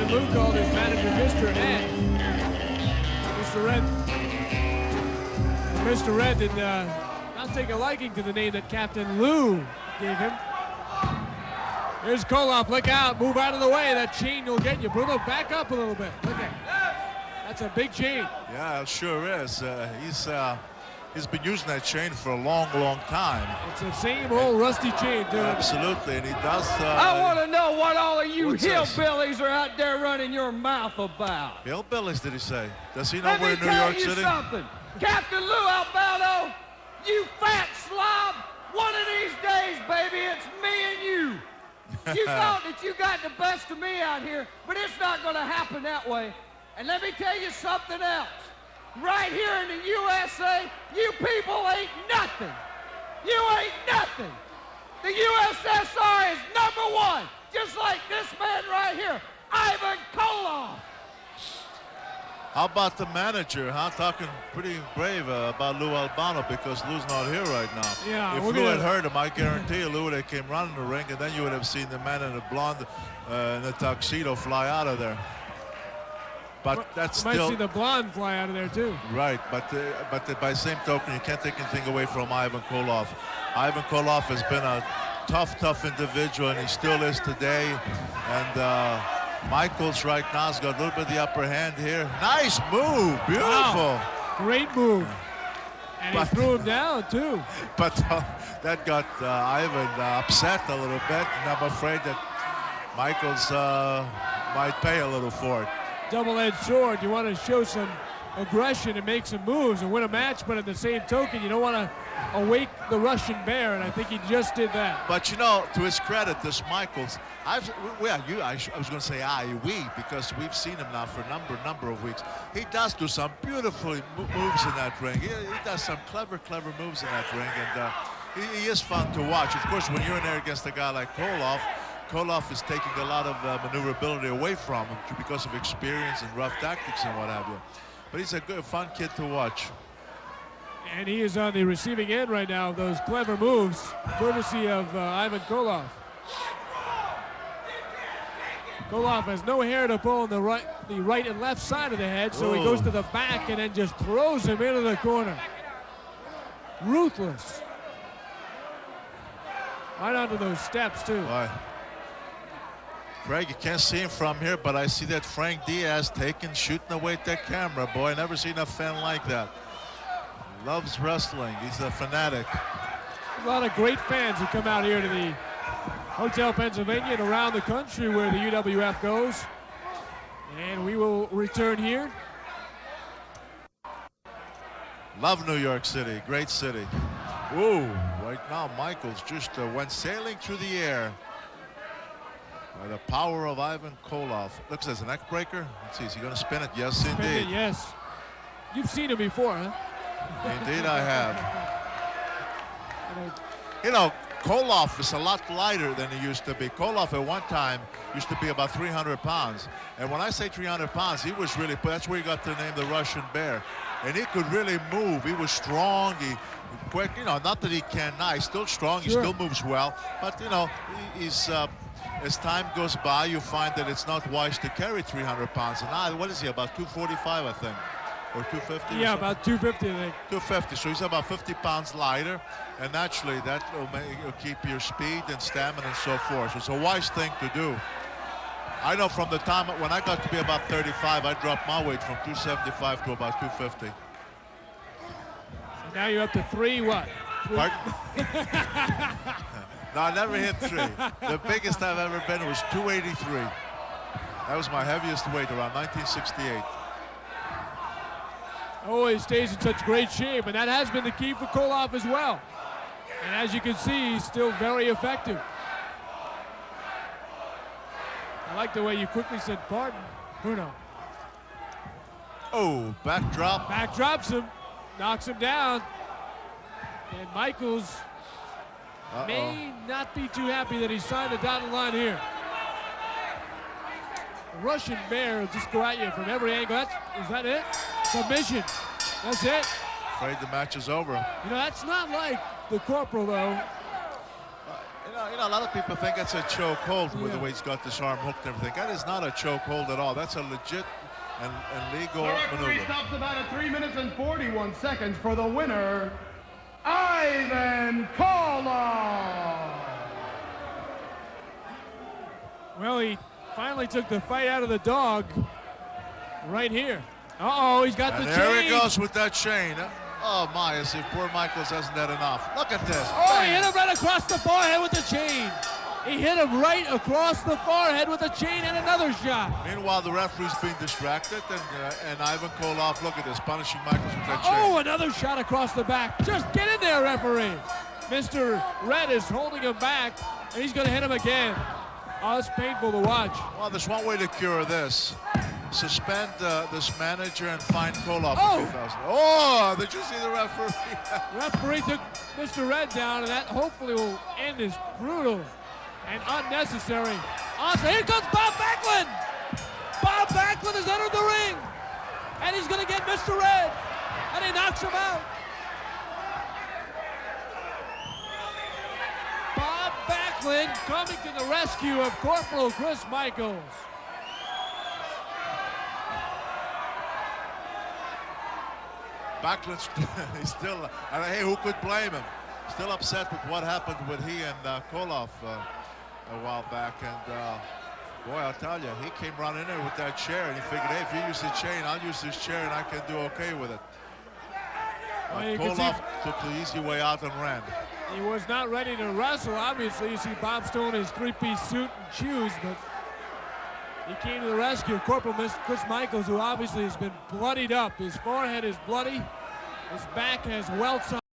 Captain Lou called his manager Mr. Ed. Mr. Red did not take a liking to the name that Captain Lou gave him. Here's Koloff, look out, move out of the way. That chain will get you. Bruno, back up a little bit. Look at that's a big chain. Yeah, it sure is. He's been using that chain for a long, long time. It's the same old rusty chain, dude. Absolutely, and he does. I want to know what all of you hillbillies are out there running your mouth about. Hillbillies, did he say? Does he know we're in New York Let me tell City? you something. Captain Lou Albano, you fat slob, one of these days, baby, it's me and you. You thought that you got the best of me out here, but it's not going to happen that way. And let me tell you something else. Right here in the USA, you people ain't nothing. You ain't nothing. The USSR is #1, just like this man right here, Ivan Koloff. How about the manager, huh? Talking pretty brave about Lou Albano because Lou's not here right now. Yeah, if Lou had heard him, I guarantee you Lou would have came running the ring, and then you would have seen the man in the blonde in the tuxedo fly out of there. But that's you still. might see the blonde fly out of there too. Right, but by the same token, you can't take anything away from Ivan Koloff. Ivan Koloff has been a tough individual, and he still is today. And Michaels right now has got a little bit of the upper hand here. Nice move, beautiful. Wow. Great move. And he threw him down too. But that got Ivan upset a little bit, and I'm afraid that Michaels might pay a little for it. Double-edged sword. You want to show some aggression and make some moves and win a match, but at the same token, you don't want to awake the Russian bear, and I think he just did that. But you know, to his credit, this Michaels, I was going to say we, because we've seen him now for a number of weeks. He does do some beautiful moves in that ring. He does some clever moves in that ring, and he is fun to watch. Of course, when you're in there against a guy like Koloff is taking a lot of maneuverability away from him because of experience and rough tactics and what have you. But he's a good, fun kid to watch. And he is on the receiving end right now of those clever moves, courtesy of Ivan Koloff. Koloff has no hair to pull on the right and left side of the head, so he goes to the back and then just throws him into the corner. Ruthless. Right onto those steps, too. Boy. Craig, you can't see him from here, but I see that Frank Diaz shooting away at that camera. Boy, I never seen a fan like that. Loves wrestling. He's a fanatic. A lot of great fans who come out here to the Hotel Pennsylvania and around the country where the UWF goes. And we will return here. Love New York City. Great city. Whoa. Right now, Michaels just went sailing through the air. By the power of Ivan Koloff. Looks as a neck breaker. Let's see, is he going to spin it? Yes, indeed. Yes. You've seen him before, huh? Indeed, I have. You know, Koloff is a lot lighter than he used to be. Koloff at one time used to be about 300 pounds. And when I say 300 pounds, he was really, that's where he got the name the Russian Bear. And he could really move. He was strong. He quick. You know, not that he can now. He's still strong. He still moves well. But, you know, he's... as time goes by, you find that it's not wise to carry 300 pounds. And now, what is he, about 245, I think? Or 250? Yeah, about 250, I think. 250, so he's about 50 pounds lighter. And naturally, that will keep your speed and stamina and so forth. So it's a wise thing to do. I know from the time when I got to be about 35, I dropped my weight from 275 to about 250. So now you're up to what? No, I never hit 3. The biggest I've ever been was 283. That was my heaviest weight around 1968. Always stays in such great shape, and that has been the key for Koloff as well. And as you can see, he's still very effective. I like the way you quickly said pardon, Bruno. Oh, backdrop. Backdrops him, knocks him down. And Michaels may not be too happy that he signed the dotted line here. The Russian Bear will just go at you from every angle. Is that it? Submission. That's it. Afraid the match is over. You know, that's not like the Corporal, though. You You know, a lot of people think that's a choke hold with the way he's got this arm hooked and everything. That is not a choke hold at all. That's a legit and legal The referee maneuver. stops about at 3 minutes and 41 seconds for the winner, Ivan Koloff. Well, he finally took the fight out of the dog right here. Uh-oh, he's got And the there chain. he goes with that chain. Oh, my, as if poor Michaels hasn't had enough. Look at this. Oh, he Bang. hit him right across the forehead with the chain. He hit him right across the forehead with the chain and another shot. Meanwhile, the referee's being distracted, and Ivan Koloff, look at this, punishing Michaels with that chain. Oh, another shot across the back. Just get in there, referee. Mr. Red is holding him back, and he's going to hit him again. Oh, it's painful to watch. Well, there's one way to cure this. Suspend this manager and fine Koloff Oh. for $2,000. Oh, did you see the referee? Referee took Mr. Red down, and that hopefully will end this brutal and unnecessary onslaught. Here comes Bob Backlund. Bob Backlund has entered the ring, and he's going to get Mr. Red, and he knocks him out. Bob Backlund coming to the rescue of Corporal Chris Michaels. Backlund's he's still, and hey, who could blame him? Still upset with what happened with he and Koloff a while back. And boy, I'll tell you, he came running in there with that chair, and he figured, hey, if you use the chain, I'll use this chair, and I can do okay with it. Well, you can Koloff took the easy way out and ran. He was not ready to wrestle. Obviously, you see Bob still in his three-piece suit and shoes, but he came to the rescue of Corporal Chris Michaels, who obviously has been bloodied up. His forehead is bloody. His back has welts on